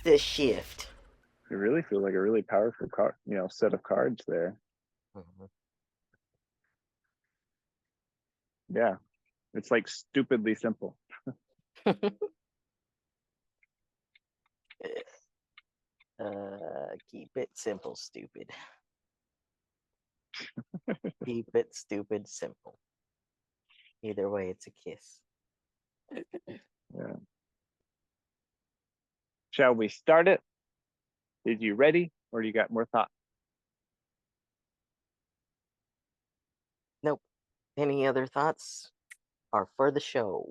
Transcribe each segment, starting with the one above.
the shift. It really feels like a really powerful card, set of cards there. Mhm. Yeah, it's like stupidly simple. Keep it simple, stupid. Keep it stupid, simple. Either way, it's a kiss. Yeah. Shall we start it? Is you ready, or do you got more thoughts? Nope. Any other thoughts are for the show.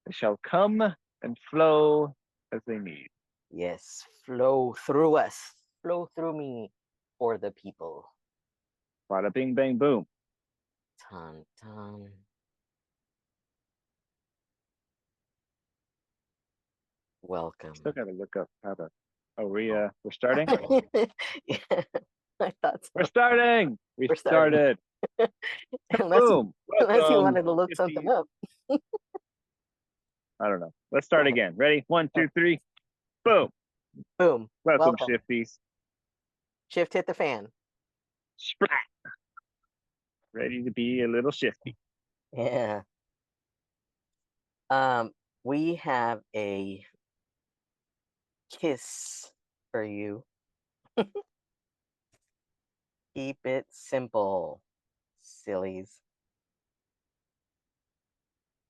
They shall come and flow as they need. Yes, flow through us, flow through me for the people. Bada bing bang boom. Ton, ton. Welcome. Still gotta look up how to. Oh, we're starting. Yeah, I thought We're so. starting. We We're starting. started. unless you Boom. unless you Welcome. wanted to look something up. I don't know. Let's start again. Ready? One, two, three. Boom. Boom. Welcome, Welcome. shifties. Shift hit the fan. Sprat. Ready to be a little shifty. Yeah. Um, we have a kiss for you. Keep it simple, sillies.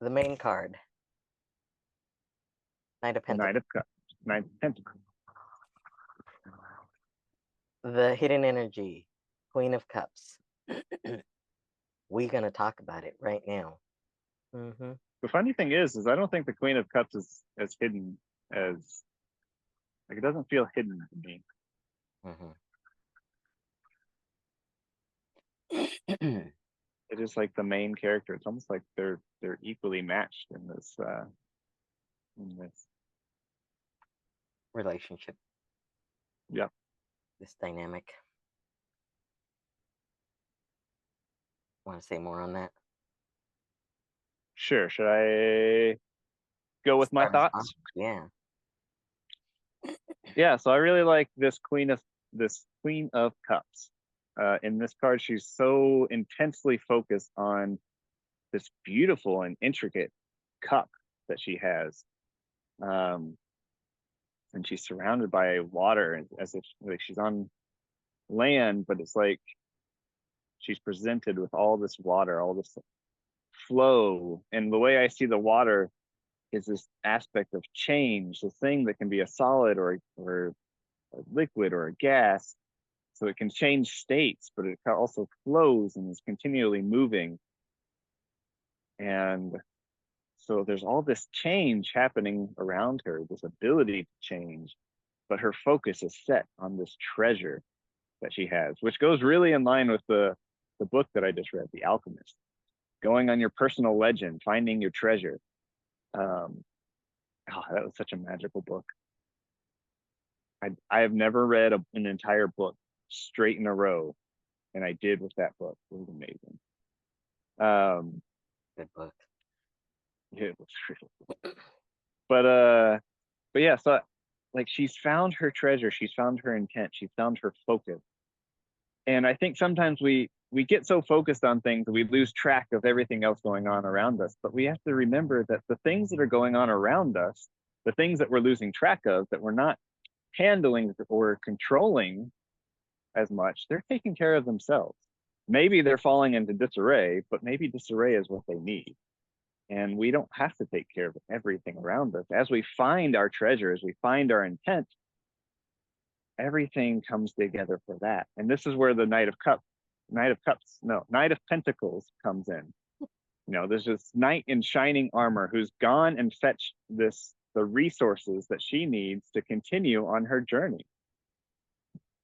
The main card, Knight of Knight Pentacles. of Cups. Knight of Pentacles. The hidden energy, Queen of Cups. We're gonna talk about it right now. Mm-hmm. The funny thing is I don't think the Queen of Cups is as hidden as like it doesn't feel hidden to me. Mm-hmm. It is like the main character. It's almost like they're equally matched in this. Relationship, Yeah. this dynamic. Want to say more on that? Sure. Should I go with my Start us off. thoughts? Yeah. Yeah, so I really like this Queen of Cups. In this card, she's so intensely focused on this beautiful and intricate cup that she has. Um, and she's surrounded by water as if like she's on land, but it's like she's presented with all this water, all this flow. And the way I see the water is this aspect of change, the thing that can be a solid or a liquid or a gas. So it can change states, but it also flows and is continually moving. And so there's all this change happening around her, this ability to change, but her focus is set on this treasure that she has, which goes really in line with the book that I just read, The Alchemist. Going on your personal legend, finding your treasure. Um, that was such a magical book. I have never read an entire book straight in a row, and I did with that book. It was amazing. Um, Good book. it was really, but yeah, so like she's found her treasure, she's found her intent, she's found her focus. And I think sometimes we get so focused on things that we lose track of everything else going on around us. But we have to remember that the things that are going on around us, the things that we're losing track of, that we're not handling or controlling as much, they're taking care of themselves. Maybe they're falling into disarray, but maybe disarray is what they need. And we don't have to take care of everything around us. As we find our treasure, as we find our intent, everything comes together for that. And this is where the Knight of Pentacles comes in. There's this knight in shining armor who's gone and fetched the resources that she needs to continue on her journey.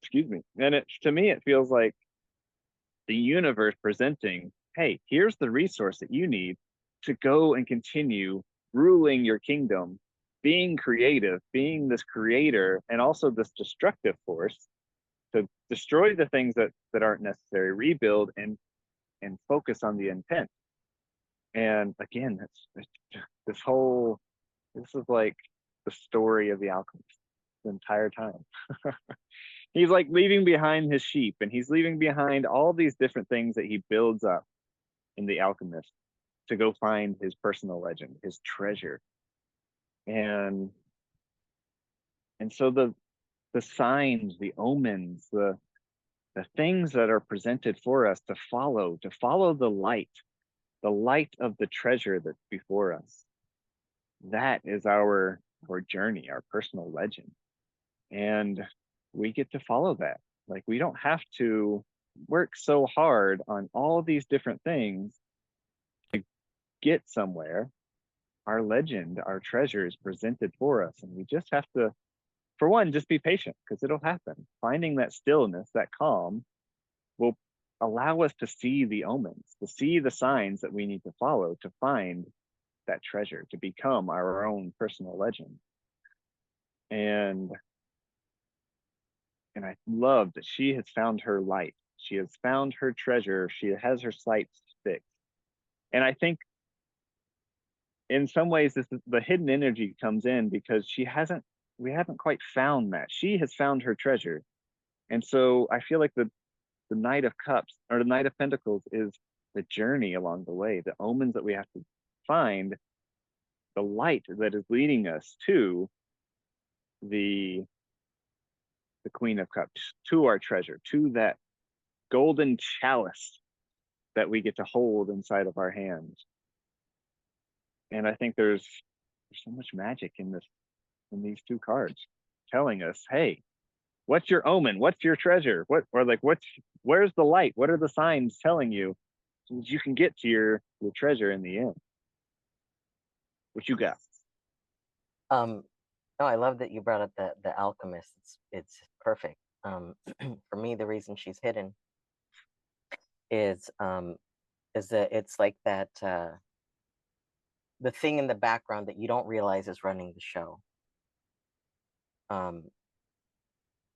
Excuse me. And to me, it feels like the universe presenting, hey, here's the resource that you need to go and continue ruling your kingdom, being creative, being this creator, and also this destructive force to destroy the things that aren't necessary, rebuild and focus on the intent. And again, this is like the story of the alchemist the entire time. He's like leaving behind his sheep, and he's leaving behind all these different things that he builds up in the alchemist to go find his personal legend, his treasure. And so the signs, the omens, the things that are presented for us to follow the light of the treasure that's before us. That is our journey, our personal legend. And we get to follow that. Like, we don't have to work so hard on all these different things to get somewhere. Our legend, our treasure is presented for us, and we just have to, for one, just be patient, because it'll happen. Finding that stillness, that calm, will allow us to see the omens, to see the signs that we need to follow to find that treasure, to become our own personal legend. And I love that she has found her light. She has found her treasure. She has her sights fixed. And I think in some ways the hidden energy comes in because we haven't quite found that. She has found her treasure. And so I feel like the Knight of Cups, or the Knight of Pentacles, is the journey along the way, the omens that we have to find, the light that is leading us to the Queen of Cups, to our treasure, to that golden chalice that we get to hold inside of our hands. And I think there's so much magic in these two cards telling us, hey, what's your omen? What's your treasure? Where's the light? What are the signs telling you so that you can get to your treasure in the end? What you got? No, I love that you brought up the alchemist. It's perfect. For me, the reason she's hidden is that it's like that the thing in the background that you don't realize is running the show.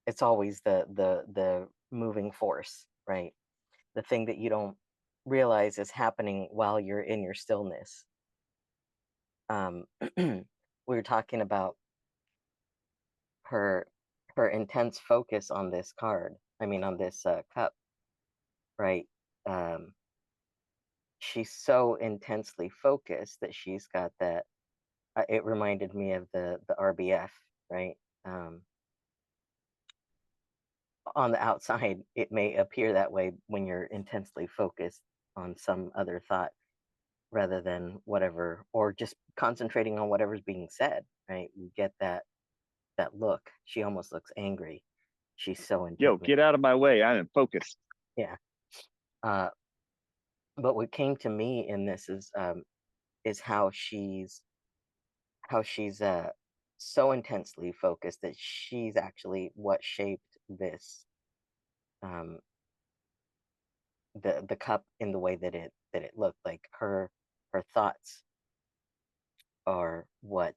It's always the moving force, right? The thing that you don't realize is happening while you're in your stillness. We were talking about her intense focus on this card. I mean, on this cup, right? She's so intensely focused that she's got that. It reminded me of the RBF, right? On the outside, it may appear that way when you're intensely focused on some other thought rather than whatever, or just concentrating on whatever's being said, right? You get that look. She almost looks angry. She's so Yo, intently, get out of my way. I am focused. yeah. Uh, but what came to me in this is how she's so intensely focused that she's actually what shaped this um the cup in the way that it looked. Like her thoughts are what,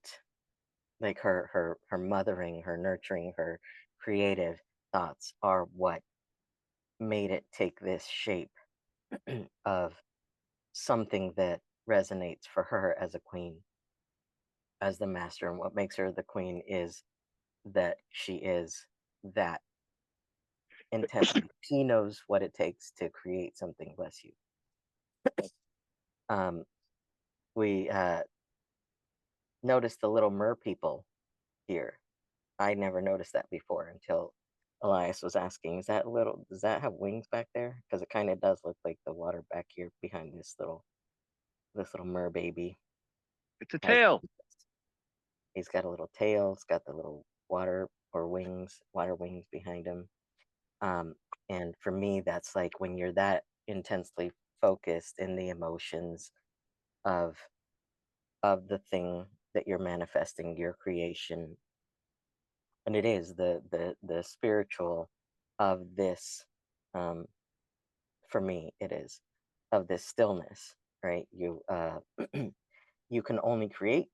like her mothering, her nurturing, her creative thoughts are what made it take this shape of something that resonates for her as a queen, as the master. And what makes her the queen is that she is that intensely. She knows what it takes to create something. Bless you. Um, we noticed the little mer people here. I never noticed that before until Elias was asking, "Is that little? Does that have wings back there? Because it kind of does look like the water back here behind this little mer baby It's a has. tail. He's got a little tail. It's got the little water wings behind him. Um, and for me, that's like when you're that intensely focused in the emotions of the thing that you're manifesting, your creation, and it is the spiritual of this. Um, for me, it is of this stillness, right? You can only create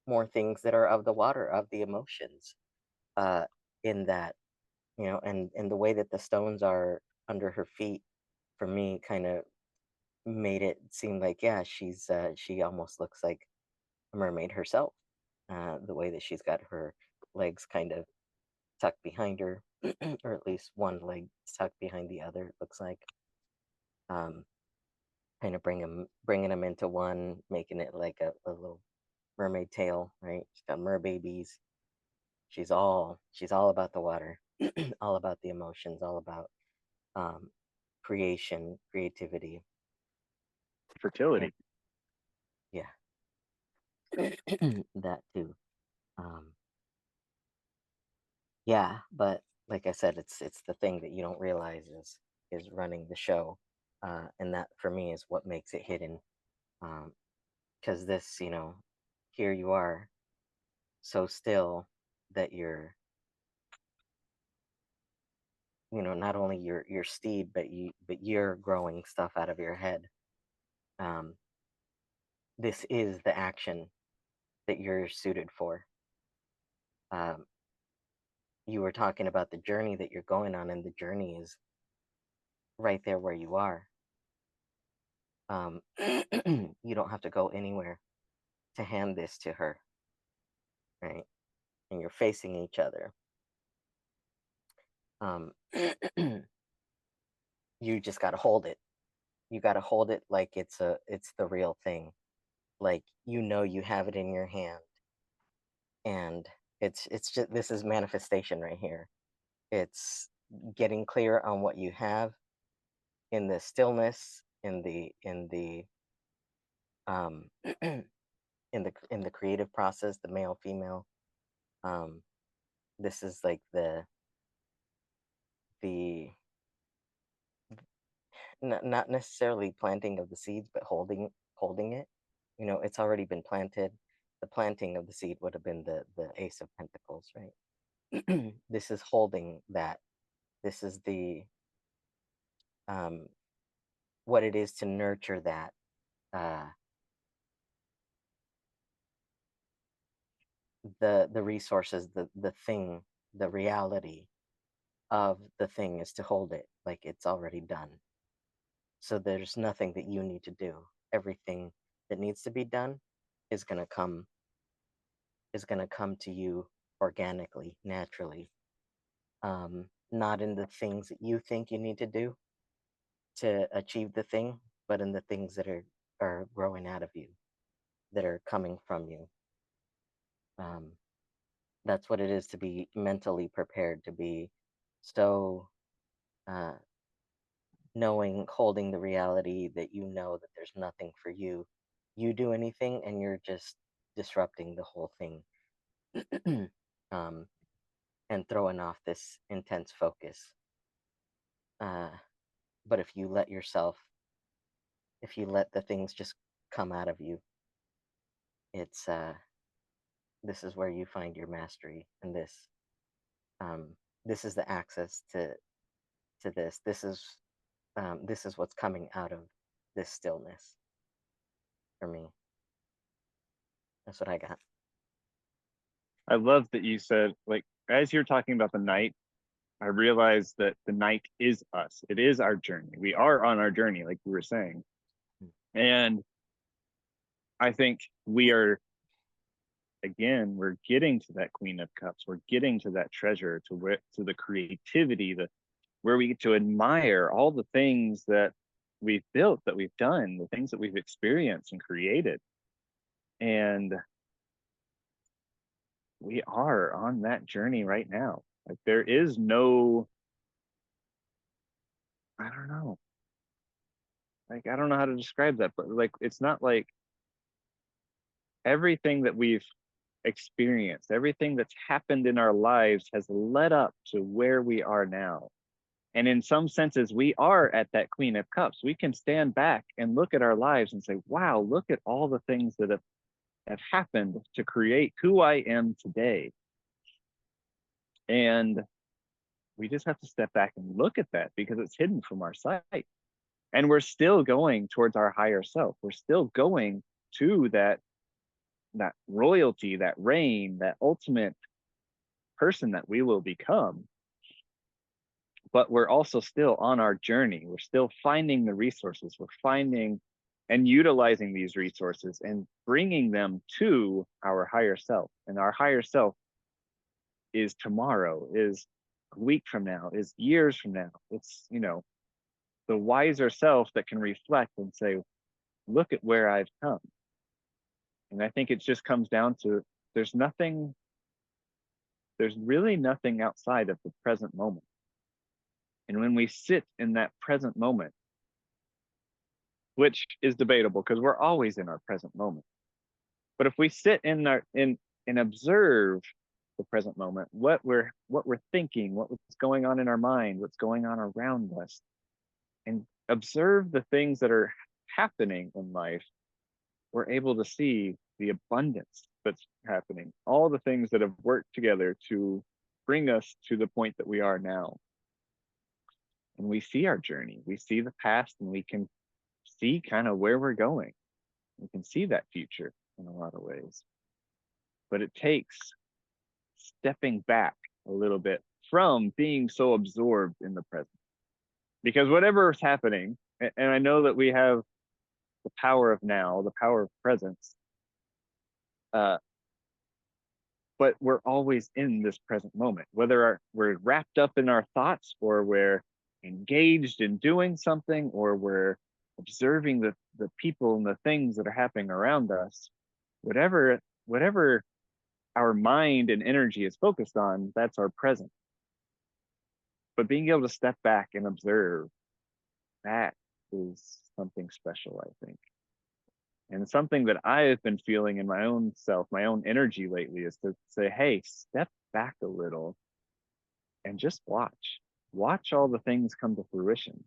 more things that are of the water, of the emotions, uh, in that, and the way that the stones are under her feet, for me, kind of made it seem like, yeah, she almost looks like a mermaid herself, the way that she's got her legs kind of tucked behind her, or at least one leg tucked behind the other. It looks like, um, kind of bringing them into one, making it like a little mermaid tail, right? She's got mer babies. She's all about the water, all about the emotions, all about um, creation, creativity, and Fertility. yeah, that too. Um, yeah, but like I said, it's the thing that you don't realize is running the show, and that for me is what makes it hidden. Because this, here you are, so still that not only your steed, but you're growing stuff out of your head. Um, this is the action that you're suited for. Um, you were talking about the journey that you're going on, and the journey is right there where you are. You don't have to go anywhere to hand this to her, right? And you're facing each other. Um, you just got to hold it. You got to hold it like it's the real thing. Like you have it in your hand, and it's just this is manifestation right here. It's getting clear on what you have in the stillness, in the um in the creative process, the male female. Um, this is like the not necessarily planting of the seeds, but holding it. It's already been planted. The planting of the seed would have been the Ace of Pentacles, right? This is holding that. This is the um, what it is to nurture that. Uh, the resources, the thing, the reality of the thing is to hold it like it's already done. So there's nothing that you need to do. Everything that needs to be done is gonna come is gonna come to you organically, naturally. Not in the things that you think you need to do to achieve the thing, but in the things that are growing out of you, that are coming from you. Um, that's what it is to be mentally prepared, to be so uh, knowing, holding the reality that you know that there's nothing for you. You do anything, and you're just disrupting the whole thing, um, and throwing off this intense focus. Uh, but if you let the things just come out of you, it's this is where you find your mastery, and um, this is the access to this. This is what's coming out of this stillness for me. That's what I got. I love that you said, like, as you're talking about the night, I realized that the night is us. It is our journey. We are on our journey, like we were saying. And I think we are, again, we're getting to that Queen of Cups. We're getting to that treasure, to the creativity, where we get to admire all the things that we've built, that we've done, the things that we've experienced and created. And we are on that journey right now. Like there is no, I don't know, like I don't know how to describe that, but like it's not like everything that we've experienced, everything that's happened in our lives has led up to where we are now. And in some senses, we are at that Queen of Cups. We can stand back and look at our lives and say, wow, look at all the things that have happened to create who I am today. And we just have to step back and look at that because it's hidden from our sight. And we're still going towards our higher self. We're still going to that royalty, that reign, that ultimate person that we will become. But we're also still on our journey. We're still finding the resources. We're finding and utilizing these resources and bringing them to our higher self. And our higher self is tomorrow, is a week from now, is years from now. It's, the wiser self that can reflect and say, look at where I've come. And I think it just comes down to there's nothing, there's really nothing outside of the present moment. And when we sit in that present moment, which is debatable because we're always in our present moment. But if we sit in our in and observe the present moment, what we're thinking, what's going on in our mind, what's going on around us, and observe the things that are happening in life, we're able to see the abundance that's happening, all the things that have worked together to bring us to the point that we are now. And we see our journey, we see the past, and we can see kind of where we're going. We can see that future in a lot of ways. But it takes stepping back a little bit from being so absorbed in the present. Because whatever is happening, and I know that we have the power of now, the power of presence, uh, but we're always in this present moment, whether we're wrapped up in our thoughts or we're engaged in doing something or we're observing the people and the things that are happening around us. Whatever our mind and energy is focused on, that's our present. But being able to step back and observe, that is something special, I think. And something that I have been feeling in my own self, my own energy lately, is to say, hey, step back a little and just watch. Watch all the things come to fruition.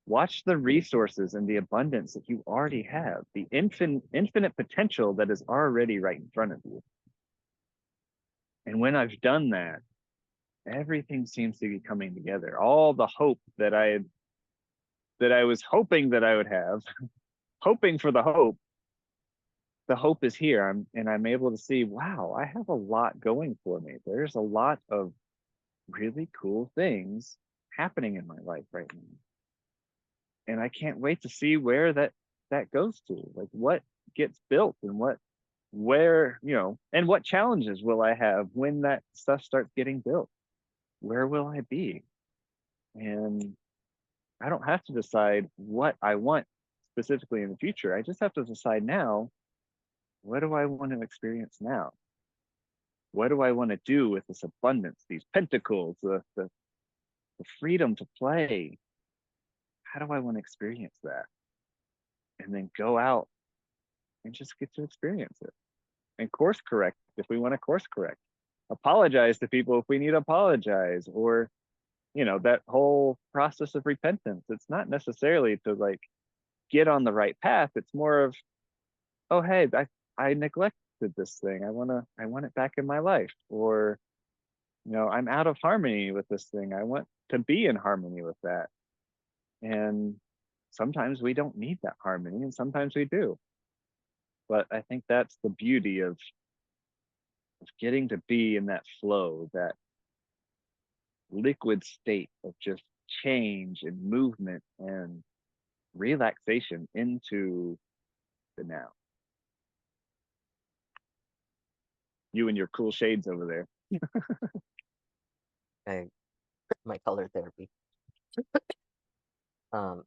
Watch the resources and the abundance that you already have, the infinite potential that is already right in front of you. And when I've done that, everything seems to be coming together. All the hope that I was hoping that I would have, hoping for the hope is here. I'm able to see, wow, I have a lot going for me. There's a lot of really cool things happening in my life right now. And I can't wait to see where that goes to. Like what gets built and where, and what challenges will I have when that stuff starts getting built? Where will I be? And I don't have to decide what I want specifically in the future. I just have to decide now, what do I want to experience now? What do I want to do with this abundance, these pentacles, the freedom to play? How do I want to experience that? And then go out and just get to experience it. And course correct if we want to course correct. Apologize to people if we need to apologize, or that whole process of repentance. It's not necessarily to like get on the right path. It's more of, oh hey, I neglected this thing. I want it back in my life. Or I'm out of harmony with this thing. I want to be in harmony with that. And sometimes we don't need that harmony, and sometimes we do. But I think that's the beauty of getting to be in that flow, that liquid state of just change and movement and relaxation into the now. You and your cool shades over there. I, my color therapy. um,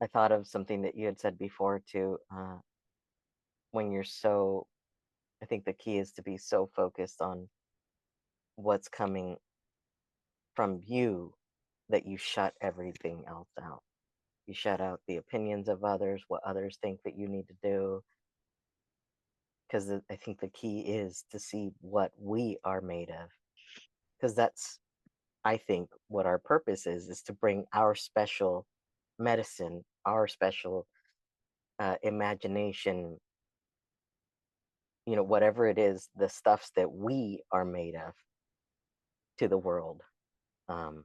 I thought of something that you had said before too. When you're so, I think the key is to be so focused on what's coming from you that you shut everything else out. You shut out the opinions of others, what others think that you need to do. Because I think the key is to see what we are made of. Because that's, I think, what our purpose is to bring our special medicine, our special imagination, whatever it is, the stuffs that we are made of to the world. Um,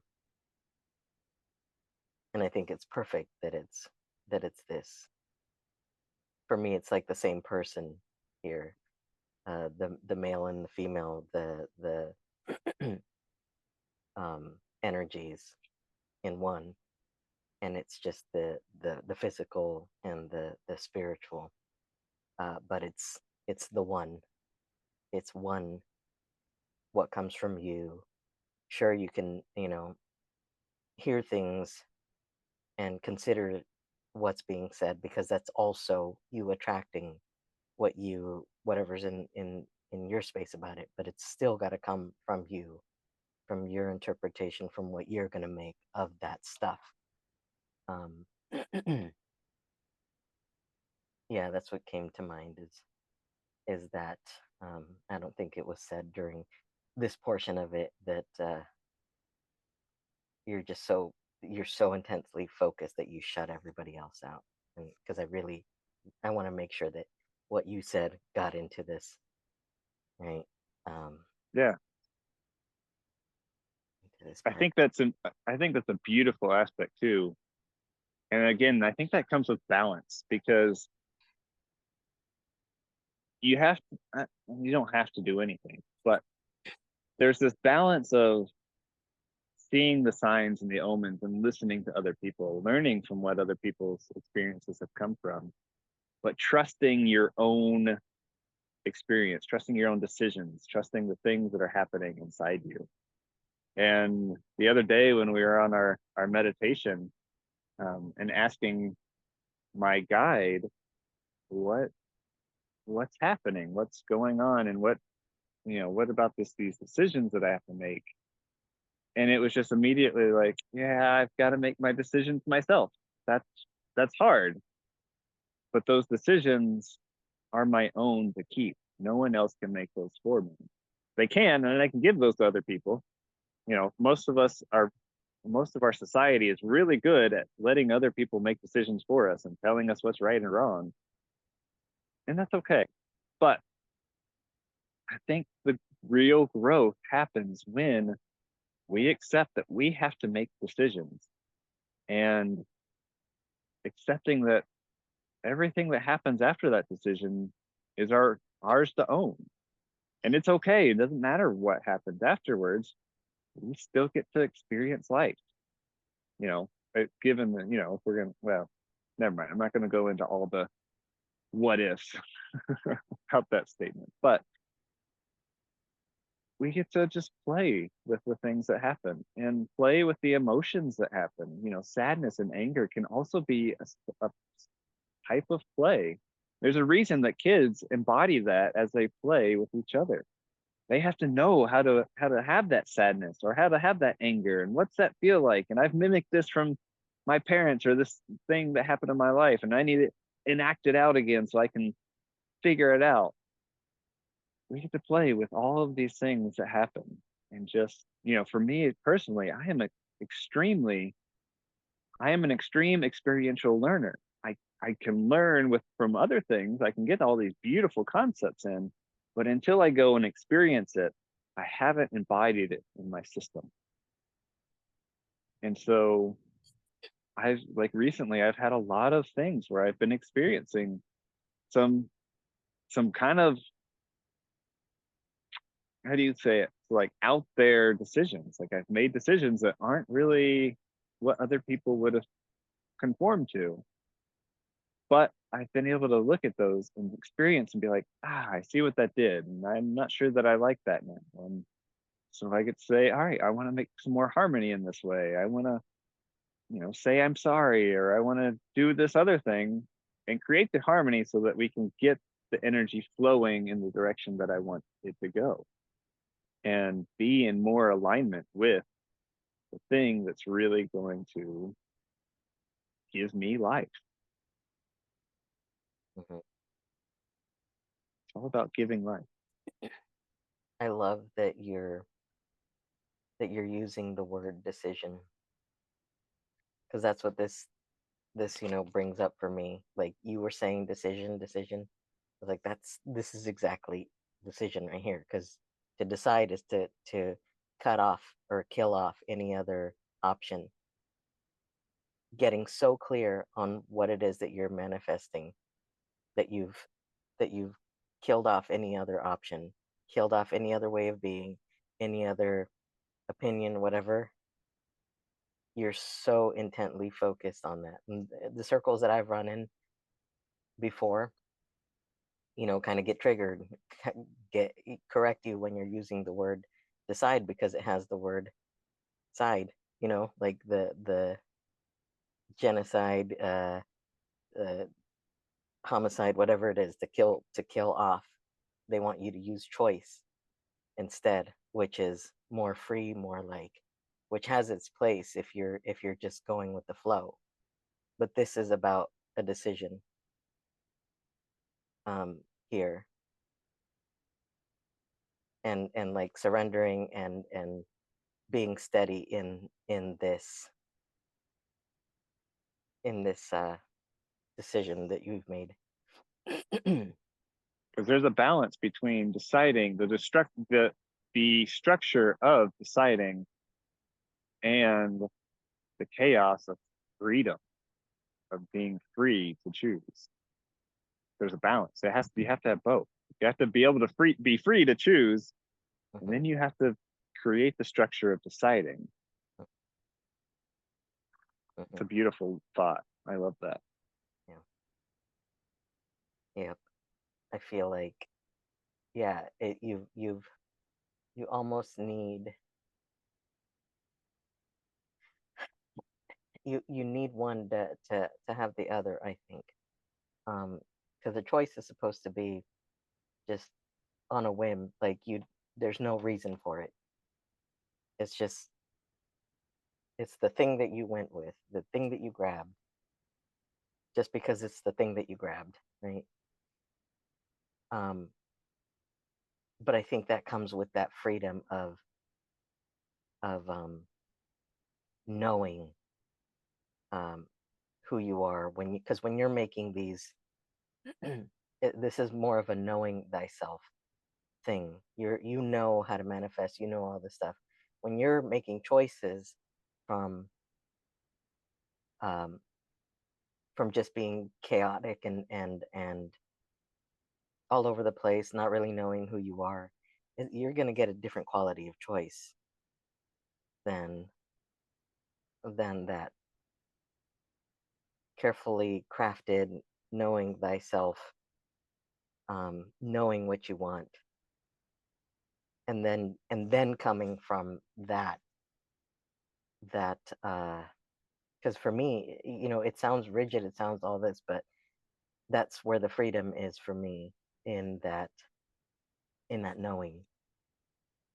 and I think it's perfect that it's this. For me, it's like the same person here, the male and the female, the energies in one. and it's just the physical and the spiritual. But it's the one. It's one. What comes from you. Sure, you can, hear things and consider what's being said, because that's also you attracting whatever's in your space about it, but it's still got to come from you, from your interpretation, from what you're going to make of that stuff. um yeah, that's what came to mind, is that I don't think it was said during this portion of it, that you're so intensely focused that you shut everybody else out. And because I want to make sure that what you said got into this, right? um Yeah. into this I part. think that's an I think that's a beautiful aspect too. And again, I think that comes with balance because you have you don't have to do anything, but there's this balance of seeing the signs and the omens and listening to other people, learning from what other people's experiences have come from, but trusting your own experience, trusting your own decisions, trusting the things that are happening inside you. And the other day when we were on our meditation, and asking my guide what what's happening, what's going on, and what about these decisions that I have to make. And it was just immediately like, yeah, I've got to make my decisions myself. That's hard, but those decisions are my own to keep. No one else can make those for me. They can, and I can give those to other people. Most of our society is really good at letting other people make decisions for us and telling us what's right and wrong, and that's okay. But I think the real growth happens when we accept that we have to make decisions, and accepting that everything that happens after that decision is ours to own. And it's okay. It doesn't matter what happens afterwards. We still get to experience life. Given that, if we're going to, well, never mind. I'm not going to go into all the what ifs about that statement, but we get to just play with the things that happen and play with the emotions that happen. Sadness and anger can also be a type of play. There's a reason that kids embody that as they play with each other. They have to know how to have that sadness or how to have that anger and what's that feel like. And I've mimicked this from my parents or this thing that happened in my life, and I need it enacted out again so I can figure it out. We get to play with all of these things that happen. And just, for me personally, extremely I am an extreme experiential learner. I can learn from other things. I can get all these beautiful concepts in, but until I go and experience it, I haven't embodied it in my system. And so I've like recently I've had a lot of things where I've been experiencing some kind of, how do you say it, like out there decisions. Like I've made decisions that aren't really what other people would have conformed to. But I've been able to look at those and experience and be like, I see what that did. And I'm not sure that I like that now. And so I get to say, all right, I want to make some more harmony in this way. I want to, say I'm sorry, or I want to do this other thing and create the harmony so that we can get the energy flowing in the direction that I want it to go and be in more alignment with the thing that's really going to give me life. Mhm. It's all about giving life. I love that you're using the word decision, because that's what this brings up for me. Like you were saying, decision. I was like, this is exactly decision right here, because to decide is to cut off or kill off any other option. Getting so clear on what it is that you're manifesting, that you've killed off any other option, killed off any other way of being, any other opinion, whatever. you're so intently focused on that. And the circles that I've run in before, kind of get triggered, get correct you when you're using the word decide because it has the word side, like the genocide, uh, homicide, whatever it is, to kill off. They want you to use choice instead, which is more free, more like, which has its place if you're just going with the flow. But this is about a decision here, and like surrendering and being steady in this decision that you've made. Because there's a balance between deciding the structure of deciding and the chaos of freedom, of being free to choose. There's a balance. You have to have both. You have to be able to be free to choose, and Mhm, then you have to create the structure of deciding. It's mhm. a beautiful thought. I love that. Yeah, yep. I feel like, yeah, you almost need, you need one to have the other, I think. Because the choice is supposed to be just on a whim, like there's no reason for it. It's just, it's the thing that you went with, the thing that you grabbed, just because it's the thing that you grabbed, right? um but I think that comes with that freedom of knowing um who you are, because when you're making these this is more of a knowing thyself thing. You know how to manifest, all this stuff. When you're making choices from um from just being chaotic and all over the place, not really knowing who you are, you're going to get a different quality of choice than that carefully crafted knowing thyself, knowing what you want, and then coming from that because for me, it sounds rigid, it sounds all this, but that's where the freedom is for me, in that knowing,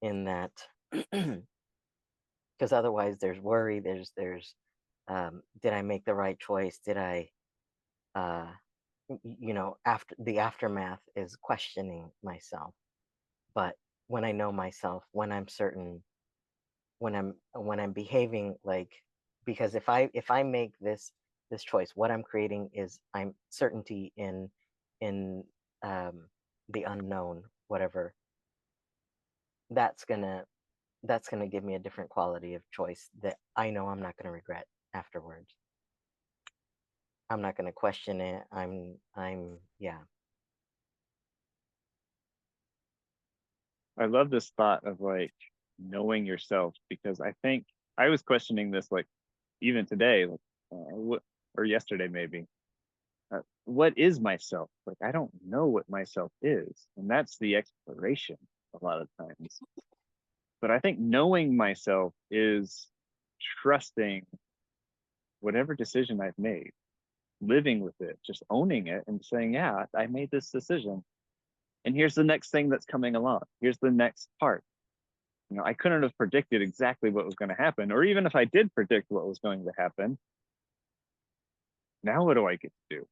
in that because otherwise there's worry, there's did I make the right choice, did I uh after the aftermath is questioning myself. But when I know myself, when I'm certain, when I'm behaving like, because if I make this choice, what I'm creating is I'm certainty in um the unknown, whatever. That's gonna that's gonna give me a different quality of choice that I know I'm not gonna regret afterwards. I'm not gonna question it. Yeah. I love this thought of like knowing yourself, because I think I was questioning this like even today, like, or yesterday maybe. What is myself? Like I don't know what myself is, and that's the exploration a lot of times. But I think knowing myself is trusting whatever decision I've made, living with it, just owning it and saying, yeah, I made this decision. And here's the next thing that's coming along. Here's the next part. I couldn't have predicted exactly what was going to happen, or even if I did predict what was going to happen, now what do I get to do?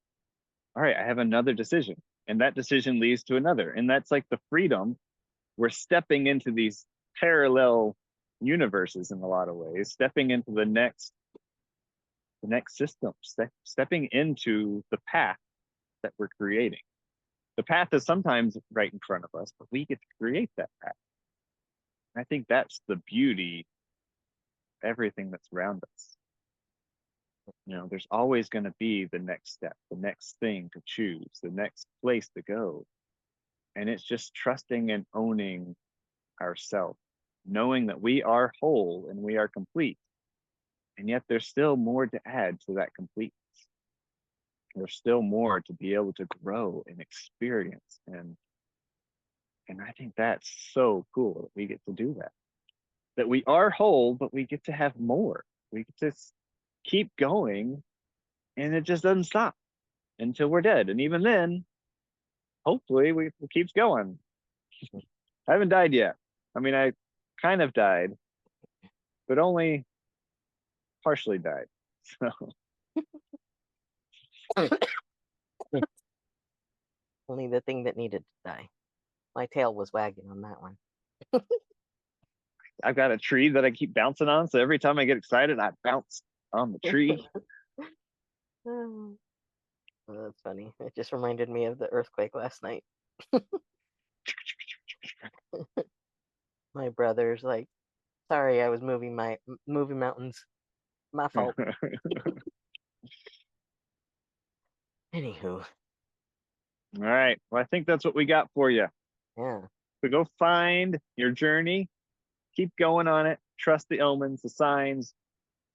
All right, I have another decision, and that decision leads to another. And that's like the freedom. We're stepping into these parallel universes in a lot of ways, stepping into the next system, stepping into the path that we're creating. The path is sometimes right in front of us, but we get to create that path. I think that's the beauty of everything that's around us. There's always going to be the next step, the next thing to choose, the next place to go. And it's just trusting and owning ourselves, knowing that we are whole and we are complete. And yet there's still more to add to that complete. There's still more to be able to grow and experience. And I think that's so cool that we get to do that. That we are whole, but we get to have more. We get to keep going and it just doesn't stop until we're dead. And even then, hopefully it keeps going. I haven't died yet. I mean, I kind of died, but only partially died. So Only the thing that needed to die. My tail was wagging on that one. I've got a tree that I keep bouncing on. So every time I get excited, I bounce on the tree. Oh, that's funny. It just reminded me of the earthquake last night. My brother's like, sorry, I was moving mountains. My fault. Anywho, All right. Well, I think that's what we got for you. yeah, So go find your journey, keep going on it, trust the omens, the signs,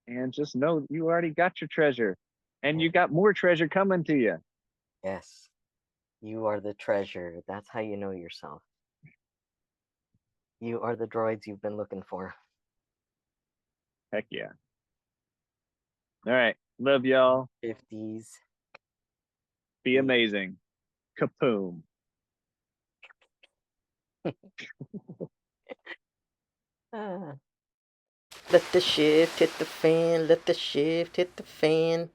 and just know that you already got your treasure and yeah, you got more treasure coming to you. yes. You are the treasure. That's how you know yourself. You are the droids you've been looking for. Heck yeah. All right. Love y'all. 50s. Be amazing. Kapoom. Ah. Let the shift hit the fan. Let the shift hit the fan.